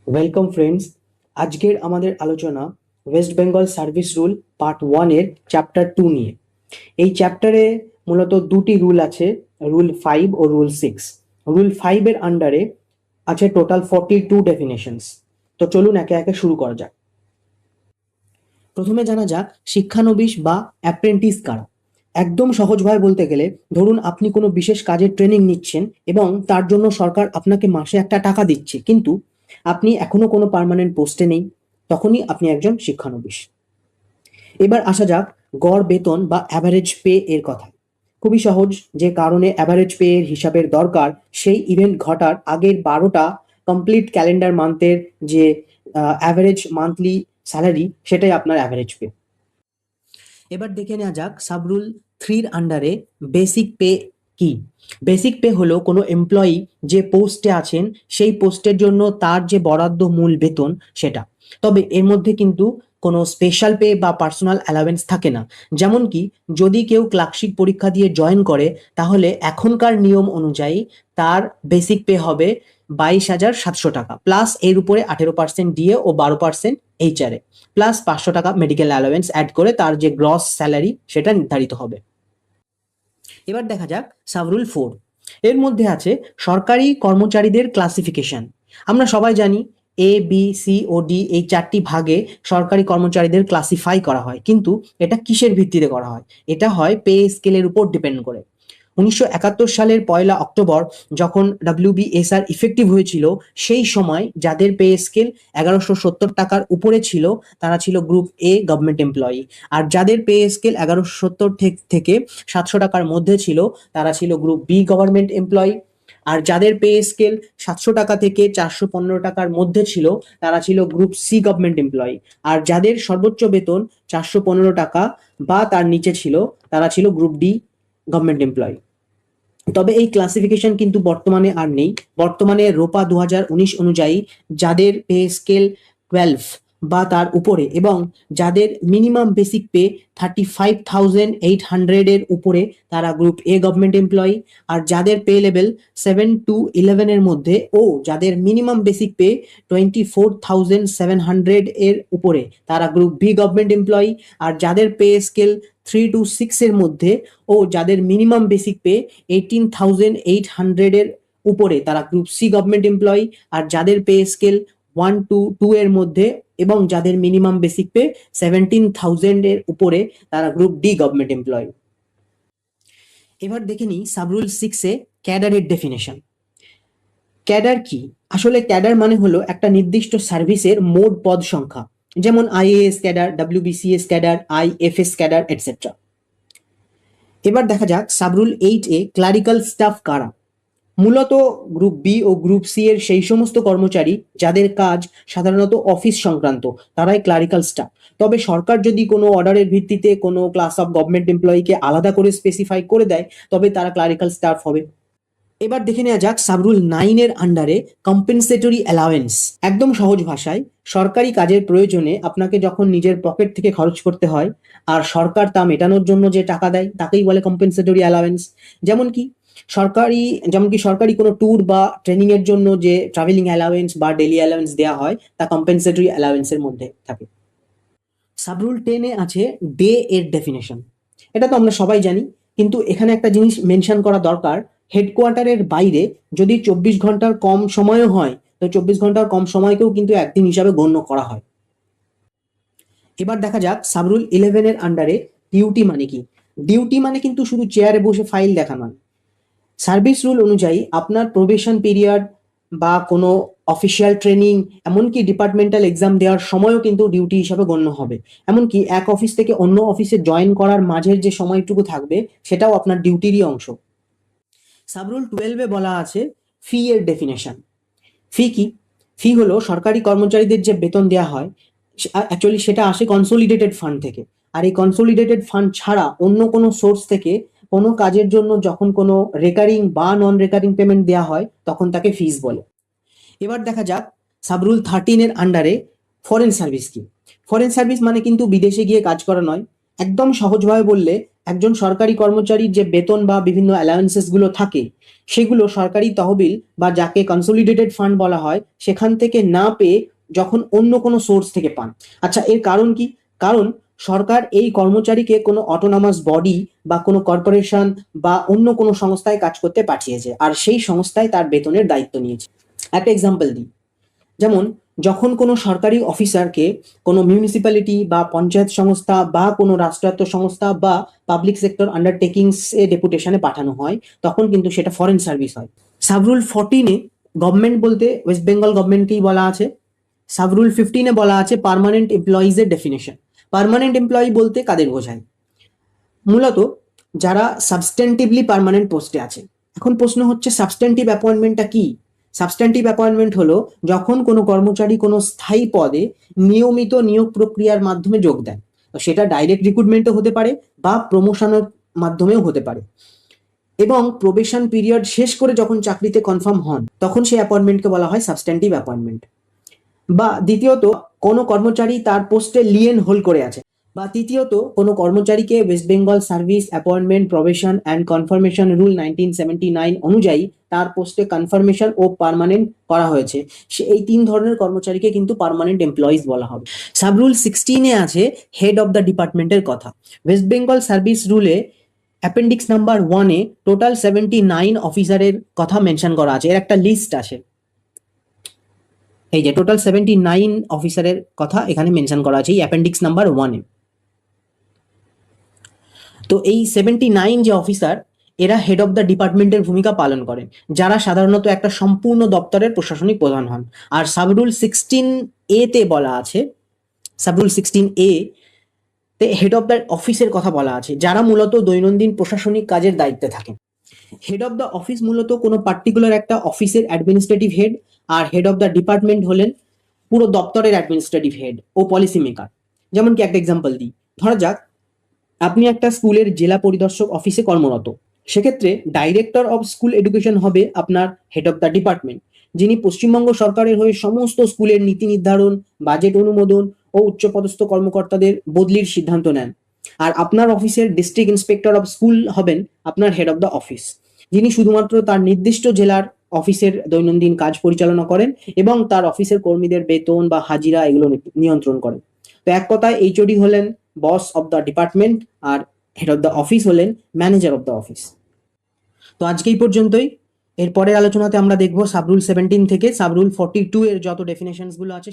Welcome friends. আজকের আমাদের আলোচনা West Bengal service rule part 1 এর চ্যাপ্টার 2 নিয়ে। এই চ্যাপ্টারে মূলত দুটি রুল আছে, রুল 5 ও রুল 6। রুল 5 এর আন্ডারে আছে টোটাল 42 ডেফিনেশনস। তো চলুন একে একে শুরু করা যাক। প্রথমে জানা যাক শিক্ষানবিশ বা অ্যাপ্রেন্টিস কারা। একদম সহজভাবে বলতে গেলে, ধরুন আপনি কোনো বিশেষ কাজের ট্রেনিং নিচ্ছেন এবং তার জন্য সরকার আপনাকে মাসে একটা টাকা দিচ্ছে, কিন্তু আপনি এখনো কোনো পার্মানেন্ট পোস্টে নেই, তখনই আপনি একজন শিক্ষানবিশ। এবার আসা যাক গড় বেতন বা অ্যাভারেজ পে এর কথা। খুবই সহজ, যে কারণে অ্যাভারেজ পে এর হিসাবের দরকার সেই ইভেন্ট ঘটার আগের 12টা কমপ্লিট ক্যালেন্ডার মান্থের যে অ্যাভারেজ মান্থলি স্যালারি, সেটাই আপনার অ্যাভারেজ পে। এবার দেখে নেওয়া যাক সাবরুল 3 আন্ডারে বেসিক পে কি। বেসিক পে হলো কোনো এমপ্লয়ি যে পোস্টে আছেন সেই পোস্টের জন্য তার যে বরাদ্দ মূল বেতন সেটা। তবে এর মধ্যে কিন্তু কোনো স্পেশাল পে বা পার্সোনাল অ্যালাওয়েন্স থাকে না। যেমন কি যদি কেউ ক্লার্কশিপ পরীক্ষা দিয়ে জয়েন করে, তাহলে এখনকার নিয়ম অনুযায়ী তার বেসিক পে হবে 22,700 টাকা, প্লাস এর উপরে 18% ডিএ ও 12% এইচআরএ, প্লাস 500 টাকা মেডিকেল অ্যালাওয়েন্স অ্যাড করে তার যে গ্রস স্যালারি সেটা নির্ধারিত হবে। এবার দেখা যাক সাবরুল 4। এর মধ্যে আছে সরকারি কর্মচারীদের ক্লাসিফিকেশন। আমরা সবাই জানি A B C O D এই 4টি ভাগে সরকারি কর্মচারীদের ক্লাসিফাই করা হয়, কিন্তু এটা কিসের ভিত্তিতে করা হয়? এটা হয় পে স্কেলের উপর ডিপেন্ড করে। 1971 সালের 1 অক্টোবর যখন WBSR ইফেক্টিভ হয়েছিল, সেই সময় যাদের পে স্কেল 1170 টাকার উপরে ছিল তারা ছিল গ্রুপ এ গভর্নমেন্ট এমপ্লয়ি, আর যাদের পে স্কেল 1170 থেকে 700 টাকার মধ্যে ছিল তারা ছিল গ্রুপ বি গভর্নমেন্ট এমপ্লয়ি, আর যাদের পে স্কেল 700 টাকা থেকে 415 টাকার মধ্যে ছিল তারা ছিল গ্রুপ সি গভর্নমেন্ট এমপ্লয়ি, আর যাদের সর্বোচ্চ বেতন 415 টাকা বা তার নিচে ছিল তারা ছিল গ্রুপ ডি গভর্নমেন্ট এমপ্লয়ি। তবে এই ক্লাসিফিকেশন কিন্তু বর্তমানে আর নেই। বর্তমানে রোপা 2019 অনুযায়ী যাদের পে স্কেল 12 বা তার উপরে এবং যাদের মিনিমাম বেসিক পে 35,800 এর উপরে তারা গ্রুপ এ গভর্নমেন্ট এমপ্লয়ি, আর যাদের পে লেভেল 7 to 11 এর মধ্যে ও যাদের মিনিমাম বেসিক পে 24,700 এর উপরে তারা গ্রুপ বি গভর্নমেন্ট এমপ্লয়ি, আর যাদের পে স্কেল 3 to 6 এর মধ্যে ও যাদের মিনিমাম বেসিক পে 18,800 এর উপরে তারা গ্রুপ সি গভর্নমেন্ট এমপ্লয়ি, আর যাদের পে স্কেল 1 to 2 এর মধ্যে এবং যাদের মিনিমাম বেসিক পে 17,000 এর উপরে তারা গ্রুপ ডি গভর্নমেন্ট এমপ্লয়ি। এবার দেখে নিই সাবরুল 6 এ ক্যাডারের ডেফিনেশন। ক্যাডার কি? আসলে ক্যাডার মানে হলো একটা নির্দিষ্ট সার্ভিসের মোট পদ সংখ্যা, যেমন IAS cadre, WBCS cadre, IFS cadre, etcetera. এবার দেখা যাক সাবরুল 8 এ ক্লারিক্যাল স্টাফ কারা। মূলত গ্রুপ বি ও গ্রুপ সি এর সেই সমস্ত কর্মচারী যাদের কাজ সাধারণত অফিস সংক্রান্ত, তারাই ক্লারিক্যাল স্টাফ। তবে সরকার যদি কোনো অর্ডারের ভিত্তিতে কোনো ক্লাস অফ গভর্নমেন্ট এমপ্লয়িকে আলাদা করে স্পেসিফাই করে দেয়, তবে তারা ক্লারিক্যাল স্টাফ হবে। এবার দেখে নেওয়া যাক সাবরুল 9 এর আন্ডারে কম্পেনসেটরি অ্যালাওয়েন্স। একদম সহজ ভাষায়, সরকারি কাজের প্রয়োজনে আপনাকে যখন নিজের পকেট থেকে খরচ করতে হয় আর সরকার তা মেটানোর জন্য যে টাকা দেয় তাকেই বলে কম্পেনসেটরি অ্যালাওয়েন্স। যেমন কি সরকারি কোনো ট্যুর বা ট্রেনিং এর জন্য যে ট্রাভেলিং অ্যালাওয়েন্স বা ডেলি অ্যালাওয়েন্স দেওয়া হয় তা কম্পেনসেটরি অ্যালাওয়েন্সের মধ্যে থাকে। সাবরুল 10 এ আছে ডে এর ডেফিনেশন। এটা তো আমরা সবাই জানি, কিন্তু এখানে একটা জিনিস মেনশন করা দরকার। হেডকোয়ার্টারের বাইরে যদি 24 ঘন্টার কম সময়ও হয়, তো 24 ঘন্টার কম সময়কেও কিন্তু একদিন হিসাবে গণ্য করা হয়। এবার দেখা যাক সাবরুল 11 এর আন্ডারে ডিউটি মানে কি। ডিউটি মানে কিন্তু শুধু চেয়ারে বসে ফাইল দেখা নয়। সার্ভিস রুল অনুযায়ী আপনার প্রবেশন পিরিয়ড বা কোনো অফিসিয়াল ট্রেনিং, এমনকি ডিপার্টমেন্টাল এক্সাম দেওয়ার সময়ও কিন্তু ডিউটি হিসাবে গণ্য হবে। এমনকি এক অফিস থেকে অন্য অফিসে জয়েন করার মাঝের যে সময়টুকু থাকবে সেটাও আপনার ডিউটিরই অংশ। সাবরুল 12 এ বলা আছে ফি এর ডেফিনেশন। ফি কি? ফি হলো সরকারি কর্মচারীদের যে বেতন দেওয়া হয়, অ্যাকচুয়ালি সেটা আসে কনসোলিডেটেড ফান্ড থেকে। আর এই কনসোলিডেটেড ফান্ড ছাড়া অন্য কোনো সোর্স থেকে কোনো কাজের জন্য যখন কোনো রেকারিং বা নন রেকারিং পেমেন্ট দেওয়া হয় তখন তাকে ফিস বলে। এবার দেখা যাক সাবরুল 13 এর আন্ডারে ফরেন সার্ভিস কি। ফরেন সার্ভিস মানে কিন্তু বিদেশে গিয়ে কাজ করা নয়। একদম সহজভাবে বললে একজন সরকারি কর্মচারীর যে বেতন বা বিভিন্ন অ্যালাউন্সেস গুলো থাকে, সেগুলো সরকারি তহবিল বা যাকে কনসলিডেটেড ফান্ড বলা হয় সেখান থেকে না পেয়ে যখন অন্য কোনো সোর্স থেকে পান। আচ্ছা, এর কারণ কি? কারণ সরকার এই কর্মচারীকে কোনো অটোনমাস বডি বা কোনো কর্পোরেশন বা অন্য কোনো সংস্থায় কাজ করতে পাঠিয়েছে, আর সেই সংস্থায় তার বেতনের দায়িত্ব নিয়েছে। একটা এক্সাম্পল দিই, যেমন যখন কোনো সরকারি অফিসারকে কোনো মিউনিসিপ্যালিটি বা পঞ্চায়েত সংস্থা বা কোনো রাষ্ট্রায়ত্ত সংস্থা বা পাবলিক সেক্টর আন্ডারটেকিংস এ ডেপুটেশনে পাঠানো হয়, তখন কিন্তু সেটা ফরেন সার্ভিস হয়। সাবরুল 14-এ গভর্নমেন্ট বলতে ওয়েস্ট বেঙ্গল গভর্নমেন্টকেই বলা আছে। সাবরুল 15-এ বলা আছে পার্মানেন্ট এমপ্লয়িজের ডেফিনেশন। পার্মানেন্ট এমপ্লয়ি বলতে কাদের বোঝায়? মূলত যারা সাবস্টেন্টিভলি পার্মানেন্ট পোস্টে আছে। এখন প্রশ্ন হচ্ছে সাবস্টেন্টিভ অ্যাপয়েন্টমেন্টটা কি? সাবস্টেন্টিভ অ্যাপয়েন্টমেন্ট হলো যখন কোনো কর্মচারী কোনো স্থায়ী পদে নিয়মিত নিয়োগ প্রক্রিয়ার মাধ্যমে যোগ দেন। তো সেটা ডাইরেক্ট রিক্রুটমেন্টও হতে পারে বা প্রমোশনের মাধ্যমেও হতে পারে, এবং প্রবেশন পিরিয়ড শেষ করে যখন চাকরিতে কনফার্ম হন তখন সেই অ্যাপয়েন্টমেন্টকে বলা হয় সাবস্টেন্টিভ অ্যাপয়েন্টমেন্ট। বা দ্বিতীয়ত, কোনো কর্মচারী তার পোস্টে লিয়েন হোল্ড করে আছে। বা তৃতীয়ত, কোনো কর্মচারীকে West Bengal service appointment probation and confirmation rule 1979 অনুযায়ী তার পোস্টে কনফার্মেশন ও পার্মানেন্ট করা হয়েছে, সে এই তিন ধরনের কর্মচারীকে কিন্তু পার্মানেন্ট এমপ্লয়িজ বলা হবে। সাব রুল 16-এ আছে হেড অফ দ্য ডিপার্টমেন্টের কথা। ওয়েস্ট বেঙ্গল সার্ভিস রুলে অ্যাপেন্ডিক্স নাম্বার 1-এ টোটাল 79 অফিসারের কথা মেনশন করা আছে। এর একটা লিস্ট আছে, এই যে টোটাল 79 অফিসারের কথা এখানে মেনশন করা আছে এই অ্যাপেন্ডিক্স নাম্বার 1-এ। তো এই 79 যে অফিসার, এরা হেড অফ দ্য ডিপার্টমেন্টের ভূমিকা পালন করেন, যারা সাধারণত একটা সম্পূর্ণ দপ্তরের প্রশাসনিক প্রধান হন। আর সাবরুল 16A তে বলা আছে, সাবরুল 16A তে হেড অফ দ্য অফিসের কথা বলা আছে, যারা মূলত দৈনন্দিন প্রশাসনিক কাজের দায়িত্বে থাকেন। হেড অফ দ্য অফিস মূলত কোনো পার্টিকুলার একটা অফিসের অ্যাডমিনিস্ট্রেটিভ হেড, আর হেড অফ দ্য ডিপার্টমেন্ট হলেন পুরো দপ্তরের অ্যাডমিনিস্ট্রেটিভ হেড ও পলিসি মেকার। যেমন কি একটা এক্সাম্পল দিই, ধরা যাক আপনি একটা স্কুলের জেলা পরিদর্শক অফিসে কর্মরত। সেক্ষেত্রে ডাইরেক্টর অফ স্কুল এডুকেশন হবে আপনার হেড অফ দ্য ডিপার্টমেন্ট, যিনি পশ্চিমবঙ্গ সরকারের হয়ে সমস্ত স্কুলের নীতি নির্ধারণ, বাজেট অনুমোদন ও উচ্চপদস্থ কর্মকর্তাদের বদলির সিদ্ধান্ত নেন। আর আপনার অফিসের ডিস্ট্রিক্ট ইন্সপেক্টর অফ স্কুল হবেন আপনার হেড অফ দ্য অফিস, যিনি শুধুমাত্র তার নির্দিষ্ট জেলার অফিসের দৈনন্দিন কাজ পরিচালনা করেন এবং তার অফিসের কর্মীদের বেতন বা হাজিরা এগুলো নিয়ন্ত্রণ করেন। তো এক কথায় এইচওডি হলেন বস অফ দ্য ডিপার্টমেন্ট, আর হেড অফ দ্য অফিস হলেন ম্যানেজার অফ দ্য অফিস। তো আজকে এই পর্যন্তই। এর পরের আলোচনাতে আমরা দেখব সাবরুল 17 থেকে সাবরুল 42 এর যত ডেফিনেশনস গুলো আছে